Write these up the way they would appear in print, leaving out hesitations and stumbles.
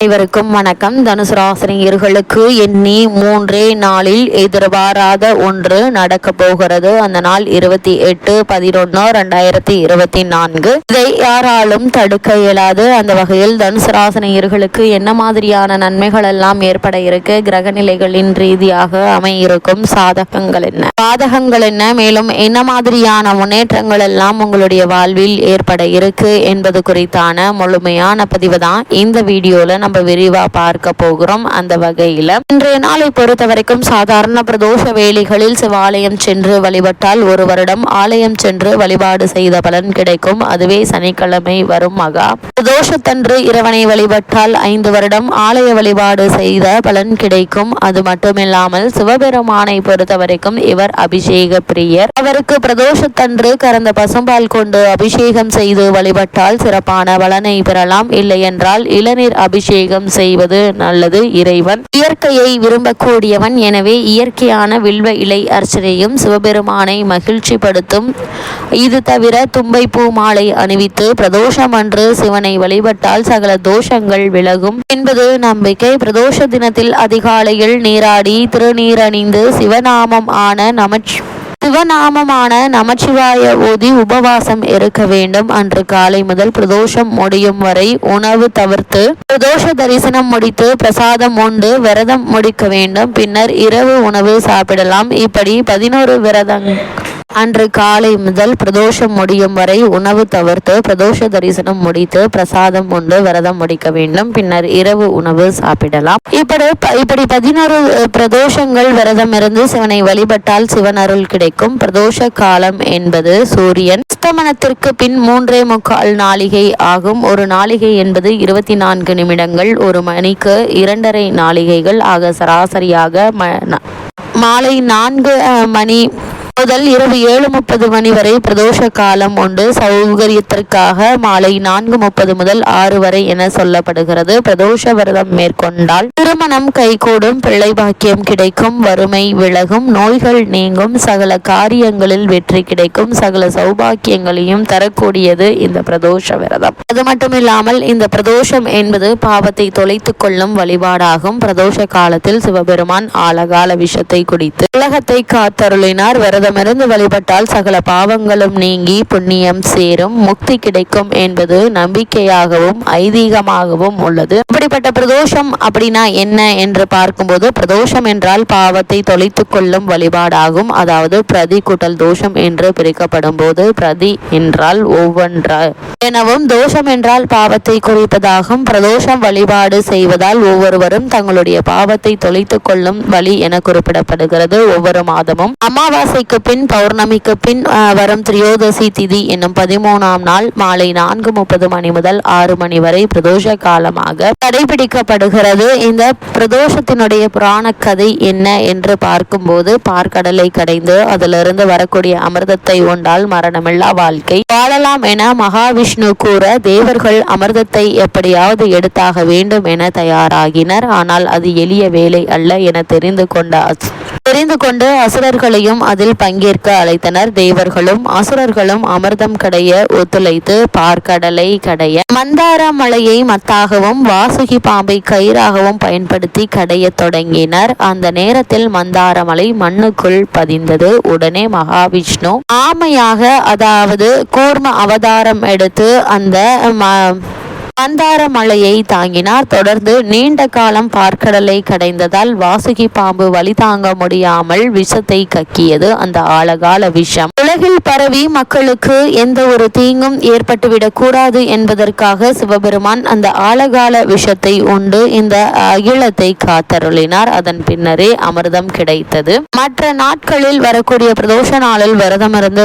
அனைவருக்கும் வணக்கம். தனுசு ராசினியர்களுக்கு எண்ணி 3 நாளில் எதிர்பாராத ஒன்று நடக்க போகிறது. அந்த நாள் 28/11/2024. இதை யாராலும் தடுக்க இயலாது. அந்த வகையில் தனுசு ராசினியர்களுக்கு என்ன மாதிரியான நன்மைகள் எல்லாம் ஏற்பட இருக்கு, கிரக நிலைகளின் ரீதியாக அமையிருக்கும் சாதகங்கள் என்ன, பாதகங்கள் என்ன, மேலும் என்ன மாதிரியான முன்னேற்றங்கள் எல்லாம் உங்களுடைய வாழ்வில் ஏற்பட இருக்கு என்பது குறித்தான முழுமையான பதிவு தான் இந்த வீடியோல நம்ம விரிவா பார்க்க போகிறோம். அந்த வகையில இன்றைய நாளை பொறுத்த வரைக்கும் சாதாரண பிரதோஷ வேளைகளில் சிவாலயம் சென்று வழிபட்டால் 1 வருடம் ஆலயம் சென்று வழிபாடு செய்த பலன் கிடைக்கும். அதுவே சனிக்கிழமை வரும் மகா பிரதோஷத்தன்று இறைவனை வழிபட்டால் 5 வருடம் ஆலய வழிபாடு செய்த பலன் கிடைக்கும். அது மட்டுமில்லாமல் சிவபெருமானை பொறுத்த வரைக்கும் இவர் அபிஷேக பிரியர். அவருக்கு பிரதோஷத்தன்று கறந்த பசும்பால் கொண்டு அபிஷேகம் செய்து வழிபட்டால் சிறப்பான பலனை பெறலாம். இல்லை என்றால் இளநீர் அபிஷேகம் செய்வது நல்லது. இறைவன் இயற்கையை விரும்பக்கூடியவன். எனவே இயற்கையான வில்வ இலை அர்ச்சனையும் சிவபெருமானை மகிழ்ச்சிப்படுத்தும். இது தவிர தும்பை பூ மாலை அணிவித்து பிரதோஷம் அன்று சிவனை வழிபட்டால் சகல தோஷங்கள் விலகும் என்பது நம்பிக்கை. பிரதோஷ தினத்தில் அதிகாலையில் நீராடி திருநீரணிந்து சிவநாமமான நமச்சிவாய ஓதி உபவாசம் இருக்க வேண்டும். அன்று காலை முதல் பிரதோஷம் முடியும் வரை உணவு தவிர்த்து பிரதோஷ தரிசனம் முடித்து பிரசாதம் உண்டு விரதம் முடிக்க வேண்டும். பின்னர் இரவு உணவு சாப்பிடலாம். இப்படி 11 விரதங்கள் அன்று காலை முதல் பிரதோஷம் முடியும் வரை உணவு தவிர்த்து பிரதோஷ தரிசனம் முடித்து பிரசாதம் உண்டு விரதம் முடிக்க வேண்டும். பின்னர் இரவு உணவு சாப்பிடலாம். இப்படி 11 பிரதோஷங்கள் விரதம் இருந்து சிவனை வழிபட்டால் சிவன் அருள் கிடைக்கும். பிரதோஷ காலம் என்பது சூரியன் அஸ்தமனத்திற்கு பின் 3.25 நாளிகை ஆகும். ஒரு நாளிகை என்பது 24 நிமிடங்கள். ஒரு மணிக்கு 2.5 நாளிகைகள் ஆக சராசரியாக மாலை 4 மணி முதல் இரவு 7:30 மணி வரை பிரதோஷ காலம் உண்டு. சௌகரியத்திற்காக மாலை 4:30 முதல் 6 வரை என சொல்லப்படுகிறது. பிரதோஷ விரதம் மேற்கொண்டால் திருமணம் கைகூடும், பிள்ளை பாக்கியம் கிடைக்கும், வறுமை விலகும், நோய்கள் நீங்கும், சகல காரியங்களில் வெற்றி கிடைக்கும், சகல சௌபாக்கியங்களையும் தரக்கூடியது இந்த பிரதோஷ விரதம். அது மட்டுமில்லாமல் இந்த பிரதோஷம் என்பது பாவத்தை தொலைத்து கொள்ளும் வழிபாடாகும். பிரதோஷ காலத்தில் சிவபெருமான் ஆலகால விஷத்தை குடித்து உலகத்தை காத்தருளினார். விரதமிருந்து வழிபட்டால் சகல பாவங்களும் நீங்கி புண்ணியம் சேரும், முக்தி கிடைக்கும் என்பது நம்பிக்கையாகவும் ஐதீகமாகவும் உள்ளது. அப்படிப்பட்ட பிரதோஷம் அப்படின்னா என்ன என்று பார்க்கும்போது, பிரதோஷம் என்றால் பாவத்தை தொலைத்து கொள்ளும் வழிபாடாகும். அதாவது பிரதி கூட்டல் தோஷம் என்று பிரிக்கப்படும் போது பிரதி என்றால் ஒவ்வொன்றா எனவும், தோஷம் என்றால் பாவத்தை குறிப்பதாகும். பிரதோஷம் வழிபாடு செய்வதால் ஒவ்வொருவரும் தங்களுடைய பாவத்தை தொலைத்து கொள்ளும் வழி என குறிப்பிடப்படுகிறது. ஒவ்வொரு மாதமும் அமாவாசைக்கு பின் பௌர்ணமிக்கு பின் வரும் திரியோதசி திதி என்னும் 13ஆம் நாள் மாலை 4:30 மணி முதல் 6 மணி வரை பிரதோஷ காலமாக கடைபிடிக்கப்படுகிறது. இந்த பிரதோஷத்தினுடைய புராண கதை என்ன என்று பார்க்கும்போது, பார்க்கடலை கடைந்து அதிலிருந்து வரக்கூடிய அமிர்தத்தை உண்டால் மரணமில்லா வாழ்க்கை வாழலாம் என மகாவிஷ்ணு கூற, தேவர்கள் அமிர்தத்தை எப்படியாவது எடுத்தாக வேண்டும் என தயாராகினர். ஆனால் அது எளிய வேலை அல்ல என தெரிந்து கொண்டு அசுரர்களையும் அதில் பங்கேற்க அழைத்தனர். தேவர்களும் அசுரர்களும் அமிர்தம் கடைய ஒத்துழைத்து பார்க்கடலை கடைய மந்தார மலையை மத்தாகவும் வாசுகி பாம்பை கயிறாகவும் பயன்படுத்தி கடைய தொடங்கினர். அந்த நேரத்தில் மந்தார மலை மண்ணுக்குள் பதிந்தது. உடனே மகாவிஷ்ணு ஆமையாக, அதாவது கூர்ம அவதாரம் எடுத்து அந்த மந்தார மலையை தாங்கினார். தொடர்ந்து நீண்ட காலம் பார்க்கடலை கடைந்ததால் வாசுகி பாம்பு வலி தாங்க முடியாமல் விஷத்தை கக்கியது. அந்த ஆழகால விஷம் உலகில் பரவி மக்களுக்கு எந்த ஒரு தீங்கும் ஏற்பட்டுவிடக் கூடாது என்பதற்காக சிவபெருமான் அந்த ஆழகால விஷத்தை உண்டு இந்த அகிலத்தை காத்தருளினார். அதன் பின்னரே அமிர்தம் கிடைத்தது. மற்ற நாட்களில் வரக்கூடிய பிரதோஷ நாளில் விரதம் இருந்து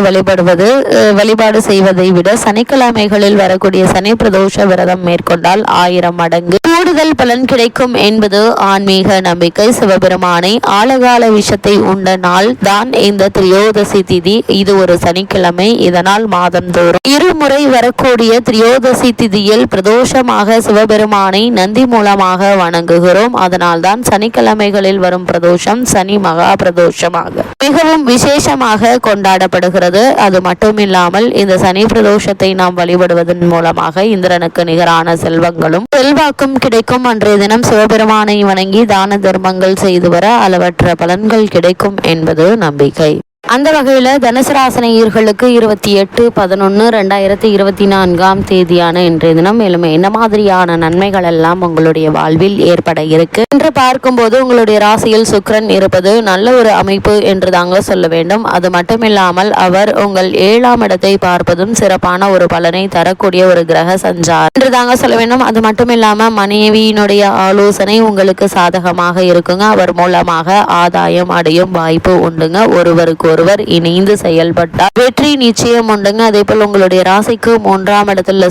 வழிபாடு செய்வதை விட சனிக்கிழமைகளில் வரக்கூடிய சனி பிரதோஷ விரதம் மேற்கொண்டால் 1000 மடங்கு கூடுதல் பலன் கிடைக்கும் என்பது ஆன்மீக நம்பிக்கை. சிவபெருமானை ஆழகால விஷத்தை உண்ட நாள் தான் இந்த திரியோதசி திதி. இது ஒரு சனிக்கிழமை. இதனால் மாதந்தோறும் இருமுறை வரக்கூடிய திரியோதசி திதியில் பிரதோஷமாக சிவபெருமானை நந்தி மூலமாக வணங்குகிறோம். அதனால் தான் சனிக்கிழமைகளில் வரும் பிரதோஷம் சனி மகா பிரதோஷமாக மிகவும் விசேஷமாக கொண்டாடப்படுகிறது. அது மட்டுமில்லாமல் இந்த சனி பிரதோஷத்தை நாம் வழிபடுவதன் மூலமாக இந்திரனுக்கு நிகர நிகரான செல்வங்களும் செல்வாக்கும் கிடைக்கும். அன்றைய தினம் சிவபெருமானை வணங்கி தான தர்மங்கள் செய்து வர அளவற்ற பலன்கள் கிடைக்கும் என்பது நம்பிக்கை. அந்த வகையில் தனுசு ராசினியர்களுக்கு 28/11/2024 தேதியான இன்றைய தினம் மேலும் என்ன மாதிரியான நன்மைகள் எல்லாம் உங்களுடைய வாழ்வில் ஏற்பட இருக்கு என்று பார்க்கும்போது, உங்களுடைய ராசியில் சுக்கிரன் இருப்பது நல்ல ஒரு அமைப்பு என்று தாங்க சொல்ல வேண்டும். அது மட்டுமில்லாமல் அவர் உங்கள் 7ஆம் இடத்தை பார்ப்பதும் சிறப்பான ஒரு பலனை தரக்கூடிய ஒரு கிரக சஞ்சாரம் என்று தாங்க சொல்ல வேண்டும். அது மட்டுமில்லாம மனைவியினுடைய ஆலோசனை உங்களுக்கு சாதகமாக இருக்குங்க. அவர் மூலமாக ஆதாயம் அடையும் வாய்ப்பு உண்டுங்க. ஒருவருக்கு ஒருவர் இணைந்து செயல்பட்டால் வெற்றி நிச்சயம் உண்டுங்க. அதே போல் உங்களுடைய ராசிக்கு 3ஆம் இடத்துல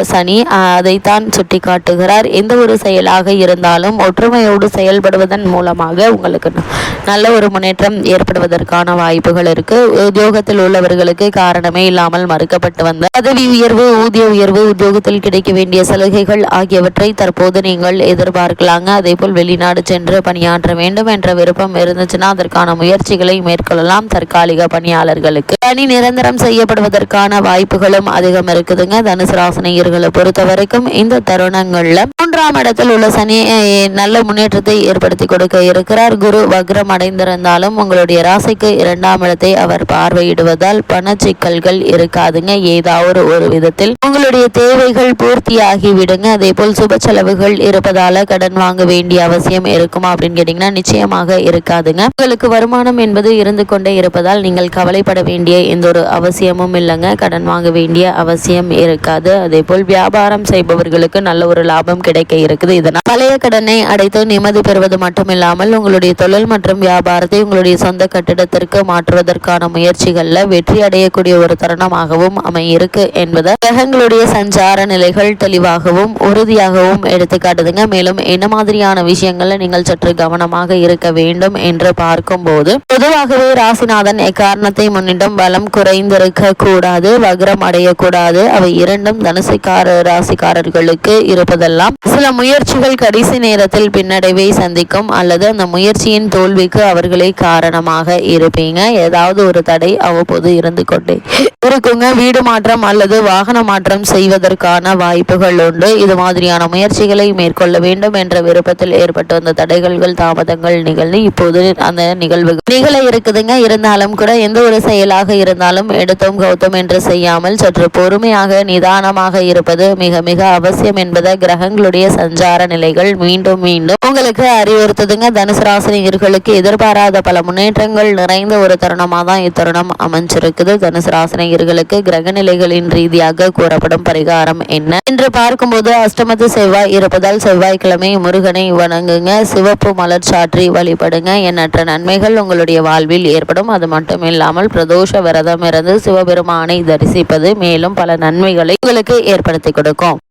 சனி அதைத்தான் சுட்டி காட்டுகிறார். எந்த ஒரு செயலாக இருந்தாலும் ஒற்றுமையோடு செயல்படுவதன் மூலமாக உங்களுக்கு நல்ல ஒரு முன்னேற்றம் ஏற்படுவதற்கான வாய்ப்புகள் இருக்கு. உத்தியோகத்தில் உள்ளவர்களுக்கு காரணமே இல்லாமல் மறுக்கப்பட்டு வந்த பதவி உயர்வு, ஊதிய உயர்வு, உத்தியோகத்தில் கிடைக்க வேண்டிய சலுகைகள் ஆகியவற்றை தற்போது நீங்கள் எதிர்பார்க்கலாங்க. அதே போல் வெளிநாடு சென்று பணியாற்ற வேண்டும் என்ற விருப்பம் இருந்துச்சுன்னா அதற்கான முயற்சிகளை மேற்கொள்ளலாம். தற்காலிக பணியாளர்களுக்கு பணி நிரந்தரம் செய்யப்படுவதற்கான வாய்ப்புகளும் அதிகம் இருக்குதுங்க. தனுசு ராசினியர்களை பொறுத்த வரைக்கும் இந்த தருணங்கள்ல 3ஆம் இடத்தில் உள்ள சனி நல்ல முன்னேற்றத்தை ஏற்படுத்தி கொடுக்க இருக்கிறார். குரு வக்ரம் அடைந்திருந்தாலும் உங்களுடைய ராசிக்கு 2ஆம் இடத்தை அவர் பார்வையிடுவதால் பண சிக்கல்கள் இருக்காதுங்க. ஏதாவது ஒரு விதத்தில் உங்களுடைய தேவைகள் பூர்த்தியாகி விடுங்க. அதே போல் சுப செலவுகள் இருப்பதால கடன் வாங்க வேண்டிய அவசியம் இருக்குமா அப்படின்னு கேட்டீங்கன்னா நிச்சயமாக இருக்காதுங்க. உங்களுக்கு வருமானம் என்பது இருந்து கொண்டே இருப்பதால் நீங்கள் கவலைப்பட வேண்டிய எந்த ஒரு அவசியமும் இல்லைங்க. கடன் வாங்க வேண்டிய அவசியம் இருக்காது. அதே போல் வியாபாரம் செய்பவர்களுக்கு நல்ல ஒரு லாபம் கிடைக்க இருக்குது. இதனால் பழைய கடனை அடைத்து நிம்மதி பெறுவது மட்டுமில்லாமல் உங்களுடைய தொழில் மற்றும் வியாபாரத்தை உங்களுடைய சொந்த கட்டிடத்திற்கு மாற்றுவதற்கான முயற்சிகள்ல வெற்றி அடையக்கூடிய ஒரு தருணமாகவும் அமையிருக்கு என்பதை கிரகங்களுடைய சஞ்சார நிலைகள் தெளிவாகவும் உறுதியாகவும் எடுத்துக்காட்டுதுங்க. மேலும் என்ன மாதிரியான விஷயங்கள்ல நீங்கள் சற்று கவனமாக இருக்க வேண்டும் என்று பார்க்கும்போது, பொதுவாகவே ராசிநாதன் எக்காரணத்தை முன்னிட்டும் பலம் குறைந்திருக்க கூடாது, வக்ரம் அடையக்கூடாது. அவை இரண்டும் தனுசுக்கார ராசிக்காரர்களுக்கு இருப்பதெல்லாம் சில முயற்சிகள் கடைசி நேரத்தில் பின்னடைவை சந்திக்கும் அல்லது அந்த முயற்சியின் தோல்விக்கு அவர்களே காரணமாக இருப்பீங்க. ஏதாவது ஒரு தடை அவ்வப்போது இருந்து கொண்டே இருக்குங்க. வீடு மாற்றம் அல்லது வாகன மாற்றம் செய்வதற்கான வாய்ப்புகள் உண்டு. இது மாதிரியான முயற்சிகளை மேற்கொள்ள வேண்டும் என்ற விருப்பத்தில் ஏற்பட்டு வந்த தடைகள் தாமதங்கள் நிகழ்ந்து இப்போது அந்த நிகழ்வுகள் நிகழ இருக்குதுங்க. இருந்தாலும் கூட எந்த ஒரு செயலாக இருந்தாலும் எடுத்தோம் கௌத்தம் என்று செய்யாமல் சற்று பொறுமையாக நிதானமாக இருப்பது மிக மிக அவசியம் என்பதை கிரகங்களுடைய சஞ்சார நிலைகள் மீண்டும் மீண்டும் உங்களுக்கு அறிவுறுத்துதுங்க. தனுசு ராசினியர்களுக்கு எதிர்பாராத பல முன்னேற்றங்கள் நிறைந்த ஒரு தருணமாக தான் இத்தருணம் அமைஞ்சிருக்குது. தனுசு ராசினியர்களுக்கு கிரக நிலைகளின் ரீதியாக கூறப்படும் பரிகாரம் என்ன என்று பார்க்கும்போது, அஷ்டமத்து செவ்வாய் இருப்பதால் செவ்வாய்க்கிழமை முருகனை வணங்குங்க. சிவப்பு மலர் சாற்றி வழிபடுங்க. எண்ணற்ற நன்மைகள் உங்களுடைய வாழ்வில் ஏற்படும். அது மட்டும் இல்லாமல் பிரதோஷ விரதம் இருந்து சிவபெருமானை தரிசிப்பது மேலும் பல நன்மைகளை உங்களுக்கு ஏற்படுத்தி கொடுக்கும்.